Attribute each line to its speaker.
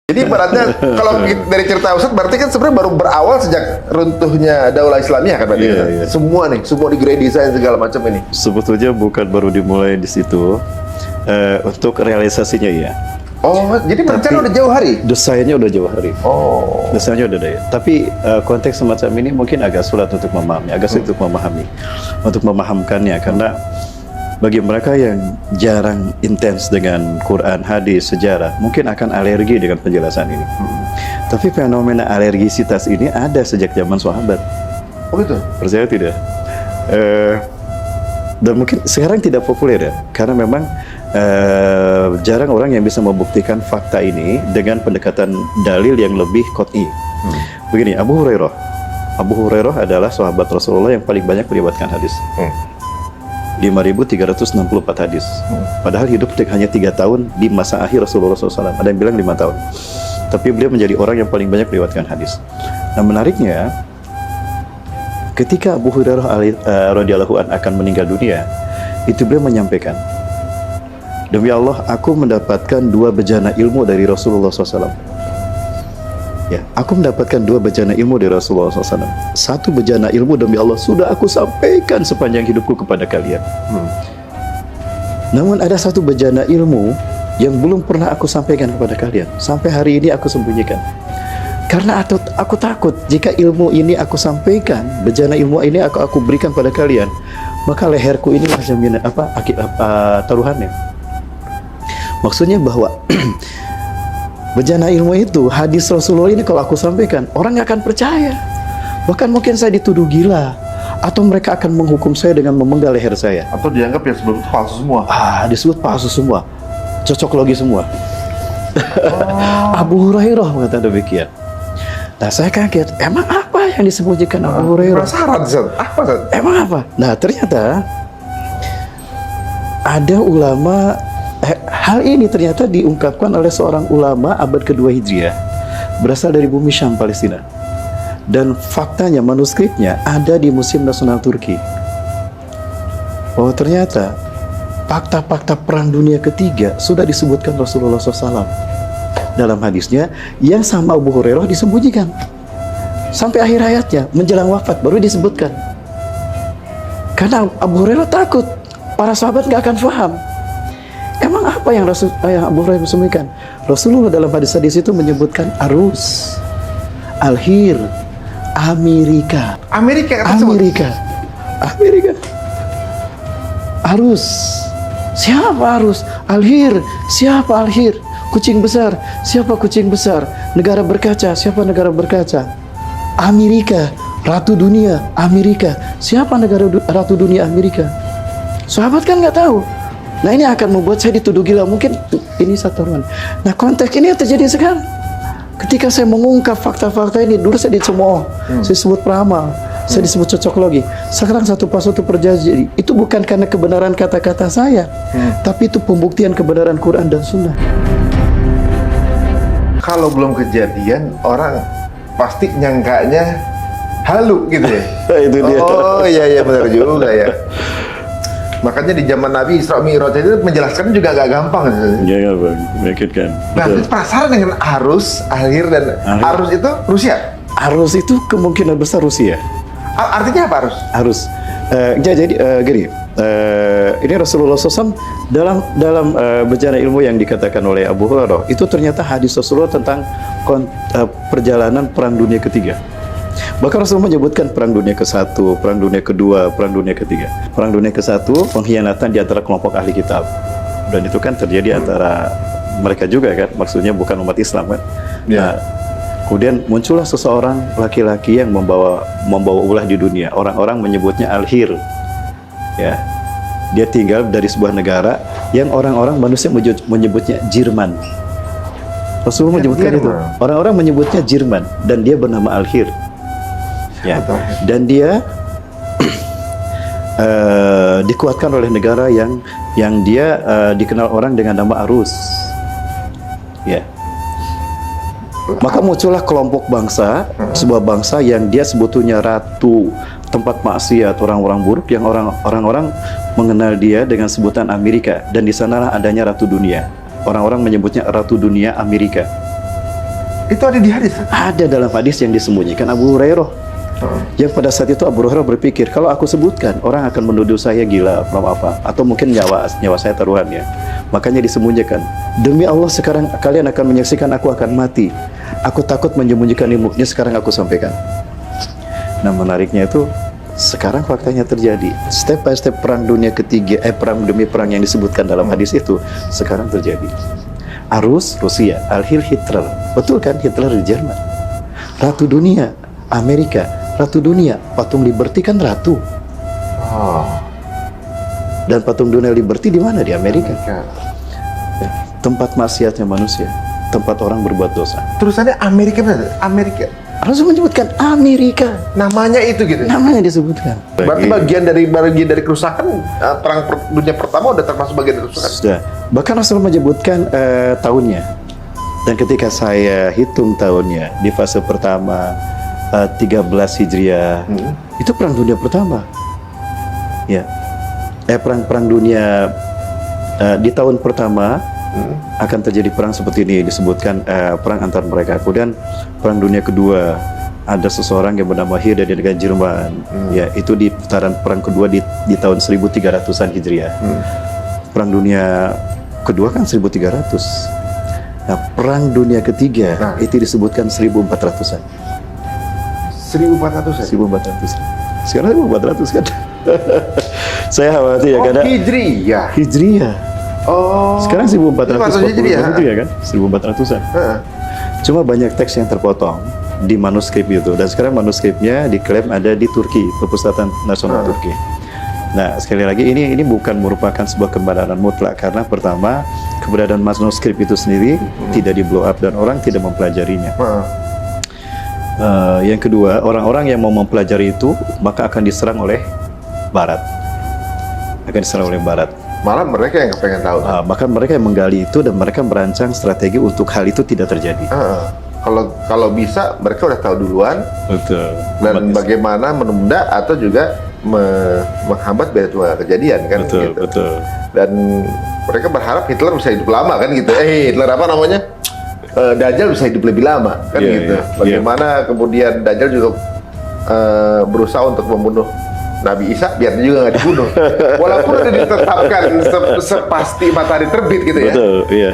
Speaker 1: Jadi ibaratnya kalau dari cerita Ustadz berarti kan sebenarnya baru berawal sejak runtuhnya Daulah Islamiyah kan berarti.
Speaker 2: Iya, iya.
Speaker 1: Semua di Great Design segala macam ini.
Speaker 2: Sebetulnya bukan baru dimulai di situ, untuk realisasinya ya.
Speaker 1: Oh, jadi rencana udah jauh hari?
Speaker 2: Desainnya udah jauh hari.
Speaker 1: Oh.
Speaker 2: Desainnya udah ada. Tapi konteks semacam ini mungkin agak sulit untuk memahami, untuk memahamkannya karena bagi mereka yang jarang intens dengan Quran, hadis, sejarah, mungkin akan alergi dengan penjelasan ini. Tapi fenomena alergisitas ini ada sejak zaman sahabat.
Speaker 1: Oh gitu?
Speaker 2: Percaya tidak? Dan mungkin sekarang tidak populer ya, karena memang jarang orang yang bisa membuktikan fakta ini dengan pendekatan dalil yang lebih qot'i. Begini, Abu Hurairah adalah sahabat Rasulullah yang paling banyak meriwayatkan hadis. 5.364 hadis. Padahal hidup hanya 3 tahun di masa akhir Rasulullah SAW. Ada yang bilang 5 tahun. Tapi beliau menjadi orang yang paling banyak meriwayatkan hadis. Nah menariknya, ketika Abu Hurairah radhiyallahu an akan meninggal dunia, itu beliau menyampaikan, demi Allah, aku mendapatkan 2 bejana ilmu dari Rasulullah SAW. Ya, aku mendapatkan 2 bejana ilmu dari Rasulullah SAW. 1 bejana ilmu demi Allah sudah aku sampaikan sepanjang hidupku kepada kalian. Namun ada 1 bejana ilmu yang belum pernah aku sampaikan kepada kalian. Sampai hari ini aku sembunyikan. Karena aku takut jika ilmu ini aku sampaikan, bejana ilmu ini aku berikan pada kalian, maka leherku ini jaminan taruhannya. Maksudnya bahwa bejana ilmu itu, hadis Rasulullah ini kalau aku sampaikan, orang nggak akan percaya. Bahkan mungkin saya dituduh gila, atau mereka akan menghukum saya dengan memenggal leher saya.
Speaker 1: Atau dianggap yang sebelum itu palsu semua.
Speaker 2: Disebut palsu semua, cocok logi semua. Abu Hurairah mengatakan demikian. Nah saya kaget, emang apa yang disembunyikan Abu Hurairah?
Speaker 1: Penasaran, Ustaz. Apa, Ustaz?
Speaker 2: Emang apa? Nah ternyata ada ulama, hal ini ternyata diungkapkan oleh seorang ulama abad kedua Hijriah, berasal dari bumi Syam, Palestina. Dan faktanya, manuskripnya ada di Museum Nasional Turki. Bahwa ternyata fakta-fakta Perang Dunia Ketiga sudah disebutkan Rasulullah SAW dalam hadisnya, yang sama Abu Hurairah disembunyikan sampai akhir hayatnya, menjelang wafat baru disebutkan. Karena Abu Hurairah takut para sahabat nggak akan paham. Emang apa yang Abu Hurairah sembunyikan? Rasulullah dalam hadis-hadis itu menyebutkan arus, alhir, Amerika. Arus. Siapa arus? Alhir. Siapa alhir? Kucing besar. Siapa kucing besar? Negara berkaca. Siapa negara berkaca? Amerika. Ratu dunia. Amerika. Siapa negara ratu dunia Amerika? Sahabat kan nggak tahu. Nah ini akan membuat saya dituduh gila. Mungkin ini satu ruang. Nah konteks ini yang terjadi sekarang. Ketika saya mengungkap fakta-fakta ini, dulu saya dicemooh, saya disebut peramal, saya disebut cocok logi. Sekarang satu persatu terjadi. Itu bukan karena kebenaran kata-kata saya, tapi itu pembuktian kebenaran Quran dan Sunnah.
Speaker 1: Kalau belum kejadian, orang pasti nyangkanya halu gitu ya.
Speaker 2: Itu dia.
Speaker 1: Oh iya benar juga ya. Makanya di zaman Nabi Isra Mi'raj itu menjelaskan juga agak gampang.
Speaker 2: Iya bang, menyakitkan.
Speaker 1: Nah, penasaran dengan arus, akhir dan arus itu Rusia.
Speaker 2: Arus itu kemungkinan besar Rusia.
Speaker 1: Artinya apa arus?
Speaker 2: Arus. Jadi gini, ini Rasulullah SAW dalam bejana ilmu yang dikatakan oleh Abu Hurairah itu ternyata hadis Rasulullah tentang perjalanan Perang Dunia Ketiga. Bahkan Rasulullah menyebutkan Perang Dunia ke-1, Perang Dunia ke-2, Perang Dunia ke-3. Perang Dunia ke-1, pengkhianatan di antara kelompok ahli kitab. Dan itu kan terjadi antara mereka juga kan, maksudnya bukan umat Islam kan. Nah, kemudian muncullah seseorang laki-laki yang membawa ulah di dunia. Orang-orang menyebutnya Al-Hir. Ya. Dia tinggal dari sebuah negara yang orang-orang manusia menyebutnya Jerman. Rasulullah menyebutkan itu. Orang-orang menyebutnya Jerman dan dia bernama Al-Hir. Ya. Dan dia dikuatkan oleh negara yang dia dikenal orang dengan nama Arus. Ya. Maka muncullah kelompok bangsa, sebuah bangsa yang dia sebetulnya ratu tempat maksiat, orang-orang buruk yang orang-orang mengenal dia dengan sebutan Amerika, dan di sanalah adanya ratu dunia. Orang-orang menyebutnya ratu dunia Amerika.
Speaker 1: Itu ada di hadis.
Speaker 2: Ada dalam hadis yang disembunyikan Abu Hurairah. Yang pada saat itu Abu Hurairah berpikir, kalau aku sebutkan orang akan menuduh saya gila apa, atau mungkin nyawa saya taruhannya. Makanya disembunyikan. Demi Allah sekarang kalian akan menyaksikan aku akan mati. Aku takut menyembunyikan ilmunya, sekarang aku sampaikan. Nah menariknya itu sekarang faktanya terjadi. Step by step perang dunia ketiga, perang demi perang yang disebutkan dalam hadis itu sekarang terjadi. Arus Rusia, Al-Hil Hitler, betul kan, Hitler di Jerman. Ratu dunia Amerika, Ratu dunia, patung Liberty kan ratu.
Speaker 1: Oh.
Speaker 2: Dan patung dunia Liberty di mana? Di Amerika. Tempat maksiatnya manusia, tempat orang berbuat dosa.
Speaker 1: Tulisannya Amerika benar? Amerika.
Speaker 2: Rasul menyebutkan Amerika.
Speaker 1: Namanya itu gitu.
Speaker 2: Namanya disebutkan.
Speaker 1: Berarti bagian dari kerusakan perang dunia pertama udah termasuk bagian dari kerusakan.
Speaker 2: Sudah. Bahkan Rasul menyebutkan tahunnya. Dan ketika saya hitung tahunnya di fase pertama 13 Hijriah, itu perang dunia pertama. Ya. Perang dunia di tahun pertama akan terjadi perang seperti ini, disebutkan perang antar mereka. Kemudian perang dunia kedua ada seseorang yang bernama Hitler dari negara Jerman. Ya, itu di putaran perang kedua di tahun 1300-an Hijriah. Perang dunia kedua kan 1300. Nah, perang dunia ketiga itu disebutkan 1400-an.
Speaker 1: 1400 ya?
Speaker 2: 1400. Sekarang 1400 kan. Saya khawatir ya karena Hijriah.
Speaker 1: Oh.
Speaker 2: Sekarang 1400
Speaker 1: Hijriah
Speaker 2: kan? 1400-an. Cuma banyak teks yang terpotong di manuskrip itu, dan sekarang manuskripnya diklaim ada di Turki, Perpustakaan Nasional Turki. Nah, sekali lagi ini bukan merupakan sebuah kebenaran mutlak, karena pertama keberadaan manuskrip itu sendiri tidak di blow up dan orang tidak mempelajarinya. Yang kedua, orang-orang yang mau mempelajari itu maka akan diserang oleh Barat.
Speaker 1: Malah mereka yang pengen tahu.
Speaker 2: Maka mereka yang menggali itu dan mereka merancang strategi untuk hal itu tidak terjadi.
Speaker 1: Kalau bisa mereka udah tahu duluan.
Speaker 2: Betul.
Speaker 1: Dan bagaimana menunda atau juga menghambat biar itu nggak kejadian kan.
Speaker 2: Betul,
Speaker 1: gitu.
Speaker 2: betul.
Speaker 1: Dan mereka berharap Hitler bisa hidup lama kan gitu. Hitler apa namanya? Dajjal bisa hidup lebih lama kan gitu. Bagaimana kemudian Dajjal juga berusaha untuk membunuh Nabi Isa biar dia juga nggak dibunuh. Walaupun udah ditetapkan sepasti matahari terbit gitu ya.
Speaker 2: Betul, iya.